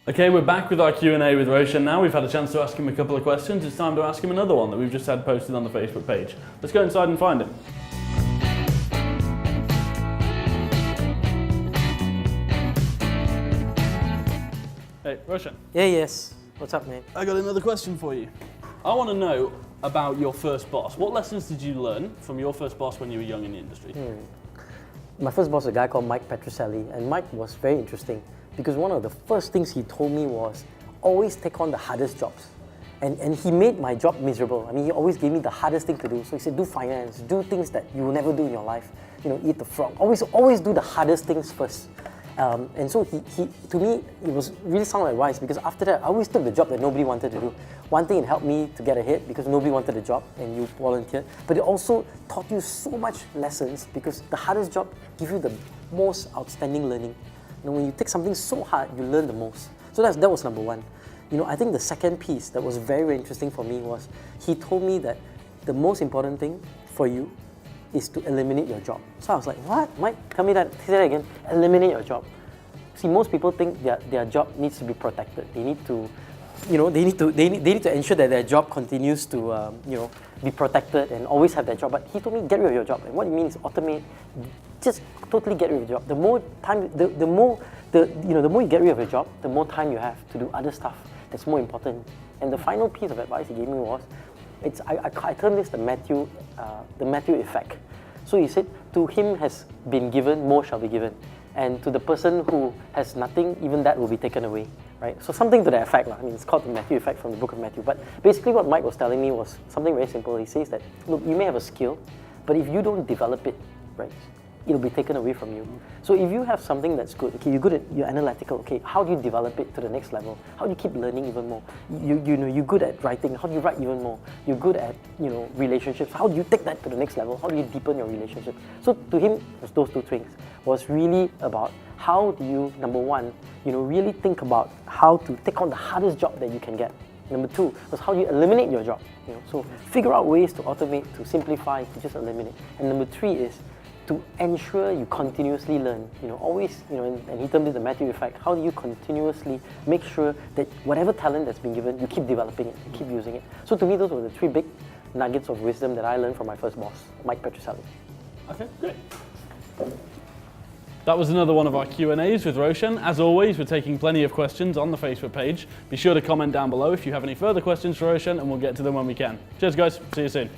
Okay, we're back with our Q&A with Roshan now. We've had a chance to ask him a couple of questions. It's time to ask him another one that we've just had posted on the Facebook page. Let's go inside and find him. Hey, Roshan. Yeah, yes. What's up, man? I got another question for you. I want to know about your first boss. What lessons did you learn from your first boss when you were young in the industry? My first boss was a guy called Mike Petroselli, and Mike was very interesting because one of the first things he told me was always take on the hardest jobs. And he made my job miserable. I mean, he always gave me the hardest thing to do. So he said, do finance, do things that you will never do in your life. You know, eat the frog. Always do the hardest things first. And so he to me, it was really sound advice because after that, I always took the job that nobody wanted to do. One thing, it helped me to get ahead because nobody wanted a job and you volunteered. But it also taught you so much lessons because the hardest job gives you the most outstanding learning. You know, when you take something so hard, you learn the most. So that was number one. You know, I think the second piece that was very, very interesting for me was he told me that the most important thing for you is to eliminate your job. So I was like, what? Mike, tell me that, say that again, eliminate your job. See, most people think their job needs to be protected. They need to, you know, they need to ensure that their job continues to, you know, be protected and always have that job. But he told me, get rid of your job. And what it means is automate, just totally get rid of your job. The more time, the more you get rid of your job, the more time you have to do other stuff that's more important. And the final piece of advice he gave me was, I term this the Matthew effect. So he said, to him has been given, more shall be given. And to the person who has nothing, even that will be taken away, right? So something to that effect. I mean, it's called the Matthew effect from the book of Matthew. But basically what Mike was telling me was something very simple. He says that, look, you may have a skill, but if you don't develop it, right, it'll be taken away from you. So if you have something that's good, okay, you're analytical, okay, how do you develop it to the next level? How do you keep learning even more? You know, you're good at writing, how do you write even more? You're good at, you know, relationships, how do you take that to the next level? How do you deepen your relationship? So to him, it was those two things. Was really about how do you, number one, you know, really think about how to take on the hardest job that you can get. Number two was how do you eliminate your job? You know, so figure out ways to automate, to simplify, to just eliminate. And number three is to ensure you continuously learn. You know, always, you know, and he termed it the Matthew effect. How do you continuously make sure that whatever talent that's been given, you keep developing it, you keep using it? So to me, those were the three big nuggets of wisdom that I learned from my first boss, Mike Petroselli. Okay, great. That was another one of our Q&As with Roshan. As always, we're taking plenty of questions on the Facebook page. Be sure to comment down below if you have any further questions for Roshan and we'll get to them when we can. Cheers guys, see you soon.